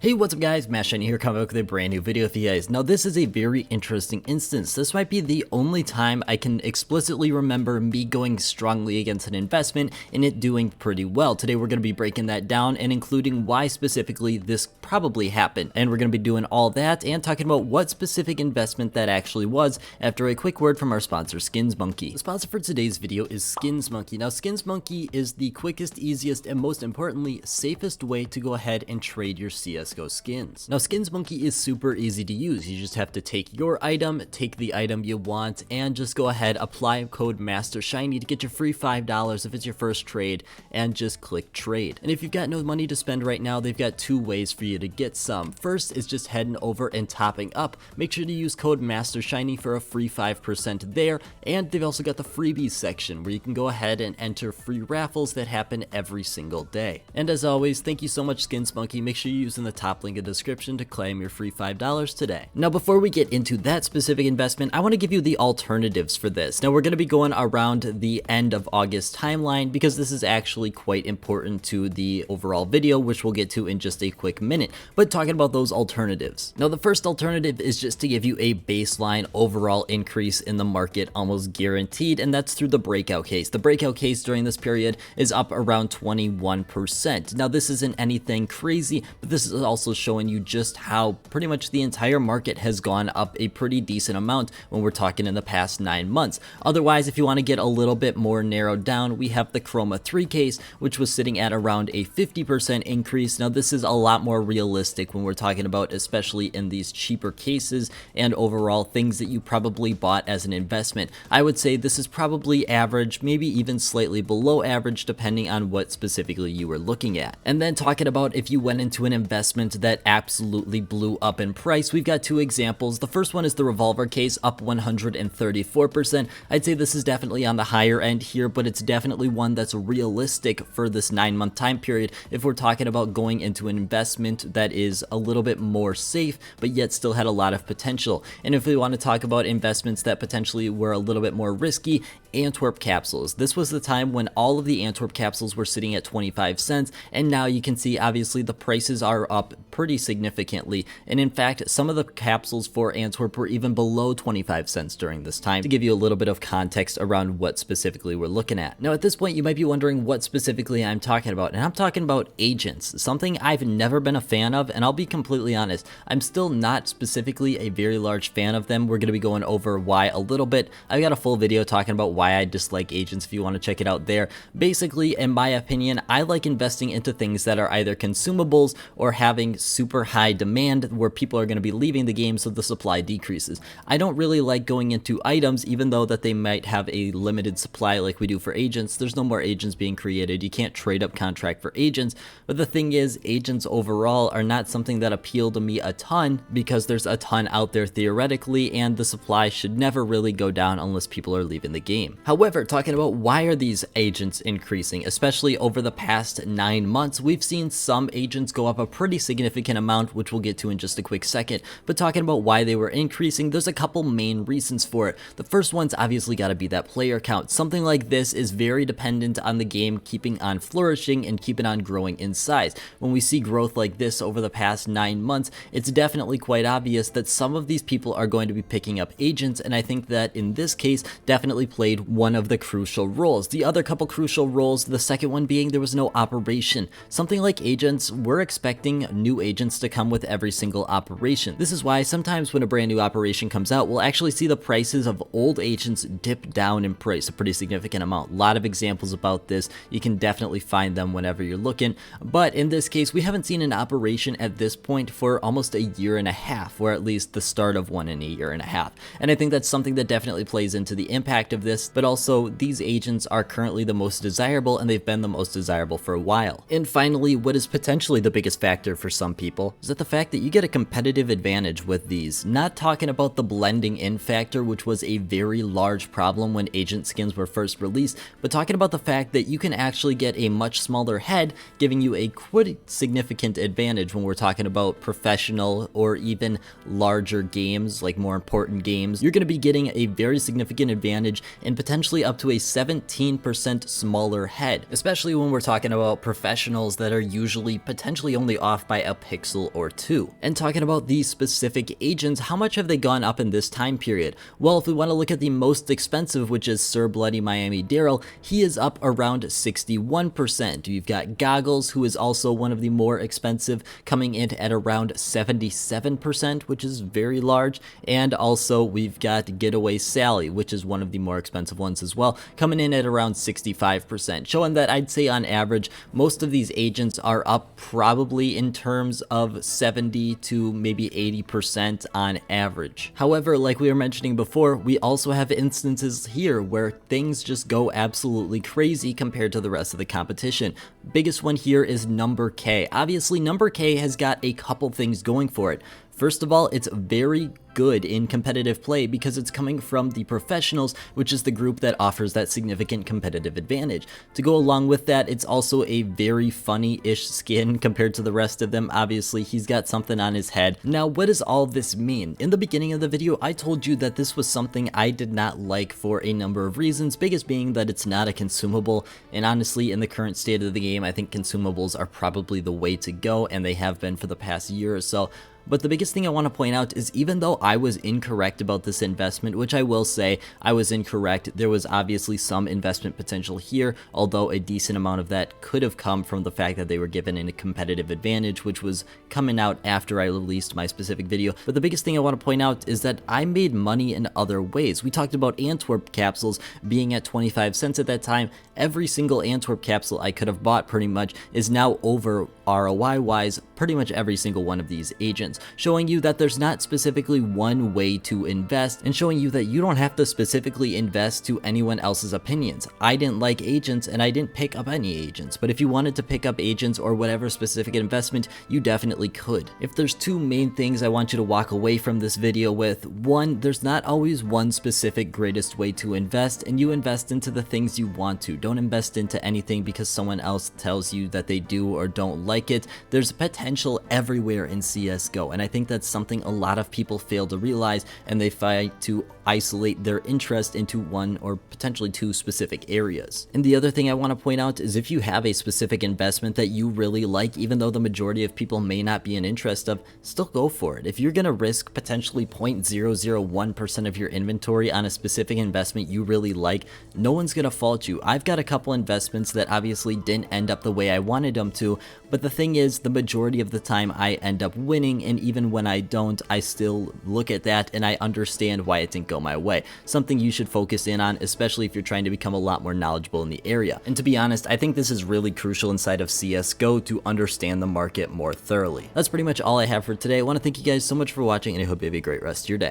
Hey, what's up guys, Matt Shiny here, coming back with a brand new video for you guys. Now this is a very interesting instance. This might be the only time I can explicitly remember me going strongly against an investment and it doing pretty well. Today we're going to be breaking that down and including why specifically this probably happened. And we're going to be doing all that and talking about what specific investment that actually was after a quick word from our sponsor, SkinsMonkey. The sponsor for today's video is SkinsMonkey. Now SkinsMonkey is the quickest, easiest, and most importantly, safest way to go ahead and trade your CSGO skins. Now SkinsMonkey is super easy to use. You just have to take your item, take the item you want, and just go ahead, apply code MasterShiny to get your free $5 if it's your first trade, and just click trade. And if you've got no money to spend right now, they've got two ways for you to get some. First is just heading over and topping up. Make sure to use code MasterShiny for a free 5% there, and they've also got the freebies section where you can go ahead and enter free raffles that happen every single day. And as always, thank you so much SkinsMonkey. Make sure you're using the top link in the description to claim your free $5 today. Now before we get into that specific investment, I want to give you the alternatives for this. Now we're going to be going around the end of August timeline because this is actually quite important to the overall video, which we'll get to in just a quick minute. But talking about those alternatives. Now the first alternative is just to give you a baseline overall increase in the market, almost guaranteed, and that's through the breakout case. The breakout case during this period is up around 21%. Now this isn't anything crazy, but this is also showing you just how pretty much the entire market has gone up a pretty decent amount when we're talking in the past 9 months. Otherwise, if you want to get a little bit more narrowed down, we have the Chroma 3 case, which was sitting at around a 50% increase. Now this is a lot more realistic when we're talking about especially in these cheaper cases and overall things that you probably bought as an investment. I would say this is probably average, maybe even slightly below average depending on what specifically you were looking at. And then talking about if you went into an investment that absolutely blew up in price, we've got two examples. The first one is the Revolver case, up 134%. I'd say this is definitely on the higher end here, but it's definitely one that's realistic for this 9-month time period if we're talking about going into an investment that is a little bit more safe but yet still had a lot of potential. And if we want to talk about investments that potentially were a little bit more risky, Antwerp capsules. This was the time when all of the Antwerp capsules were sitting at 25 cents, and now you can see obviously the prices are up pretty significantly, and in fact some of the capsules for Antwerp were even below 25 cents during this time, to give you a little bit of context around what specifically we're looking at. Now at this point you might be wondering what specifically I'm talking about, and I'm talking about agents, something I've never been a fan of, and I'll be completely honest, I'm still not specifically a very large fan of them. We're going to be going over why a little bit. I've got a full video talking about why I dislike agents if you want to check it out there. Basically, in my opinion, I like investing into things that are either consumables or having super high demand where people are going to be leaving the game so the supply decreases. I don't really like going into items even though that they might have a limited supply like we do for agents. There's no more agents being created. You can't trade up contract for agents. But the thing is, agents overall are not something that appeal to me a ton because there's a ton out there theoretically, and the supply should never really go down unless people are leaving the game. However, talking about why are these agents increasing, especially over the past 9 months, we've seen some agents go up a pretty significant amount, which we'll get to in just a quick second. But talking about why they were increasing, there's a couple main reasons for it. The first one's obviously got to be that player count. Something like this is very dependent on the game keeping on flourishing and keeping on growing in size. When we see growth like this over the past 9 months, it's definitely quite obvious that some of these people are going to be picking up agents, and I think that in this case definitely played one of the crucial roles. The other couple crucial roles, the second one being there was no operation. Something like agents, we're expecting new agents to come with every single operation. This is why sometimes when a brand new operation comes out, we'll actually see the prices of old agents dip down in price a pretty significant amount. A lot of examples about this. You can definitely find them whenever you're looking. But in this case, we haven't seen an operation at this point for almost a year and a half, or at least the start of one in a year and a half. And I think that's something that definitely plays into the impact of this, but also these agents are currently the most desirable, and they've been the most desirable for a while. And finally, what is potentially the biggest factor for some people is that the fact that you get a competitive advantage with these. Not talking about the blending in factor, which was a very large problem when agent skins were first released, but talking about the fact that you can actually get a much smaller head, giving you a quite significant advantage when we're talking about professional or even larger games, like more important games. You're going to be getting a very significant advantage in and potentially up to a 17% smaller head, especially when we're talking about professionals that are usually potentially only off by a pixel or two. And talking about these specific agents, how much have they gone up in this time period? Well, if we want to look at the most expensive, which is Sir Bloody Miami Daryl, he is up around 61%. You've got Goggles, who is also one of the more expensive, coming in at around 77%, which is very large. And also we've got Getaway Sally, which is one of the more expensive ones as well, coming in at around 65%, showing that I'd say on average, most of these agents are up probably in terms of 70 to maybe 80% on average. However, like we were mentioning before, we also have instances here where things just go absolutely crazy compared to the rest of the competition. Biggest one here is Number K. Obviously, Number K has got a couple things going for it. First of all, it's very good in competitive play because it's coming from the professionals, which is the group that offers that significant competitive advantage. To go along with that, it's also a very funny-ish skin compared to the rest of them. Obviously, he's got something on his head. Now, what does all this mean? In the beginning of the video, I told you that this was something I did not like for a number of reasons, biggest being that it's not a consumable, and honestly, in the current state of the game, I think consumables are probably the way to go, and they have been for the past year or so. But the biggest thing I want to point out is even though I was incorrect about this investment, which I will say I was incorrect, there was obviously some investment potential here, although a decent amount of that could have come from the fact that they were given a competitive advantage, which was coming out after I released my specific video. But the biggest thing I want to point out is that I made money in other ways. We talked about Antwerp capsules being at 25 cents at that time. Every single Antwerp capsule I could have bought pretty much is now over ROI wise pretty much every single one of these agents, showing you that there's not specifically one way to invest and showing you that you don't have to specifically invest to anyone else's opinions. I didn't like agents and I didn't pick up any agents, but if you wanted to pick up agents or whatever specific investment, you definitely could. If there's two main things I want you to walk away from this video with, one, there's not always one specific greatest way to invest, and you invest into the things you want to. Don't invest into anything because someone else tells you that they do or don't like it. There's potential everywhere in CSGO, and I think that's something a lot of people fail to realize, and they fight to isolate their interest into one or potentially two specific areas. And the other thing I want to point out is if you have a specific investment that you really like, even though the majority of people may not be in interest of, still go for it. If you're going to risk potentially 0.001% of your inventory on a specific investment you really like, no one's going to fault you. I've got a couple investments that obviously didn't end up the way I wanted them to, but the thing is, the majority of the time I end up winning, and even when I don't, I still look at that and I understand why it didn't go my way. Something you should focus in on, especially if you're trying to become a lot more knowledgeable in the area. And to be honest, I think this is really crucial inside of CSGO to understand the market more thoroughly. That's pretty much all I have for today. I want to thank you guys so much for watching, and I hope you have a great rest of your day.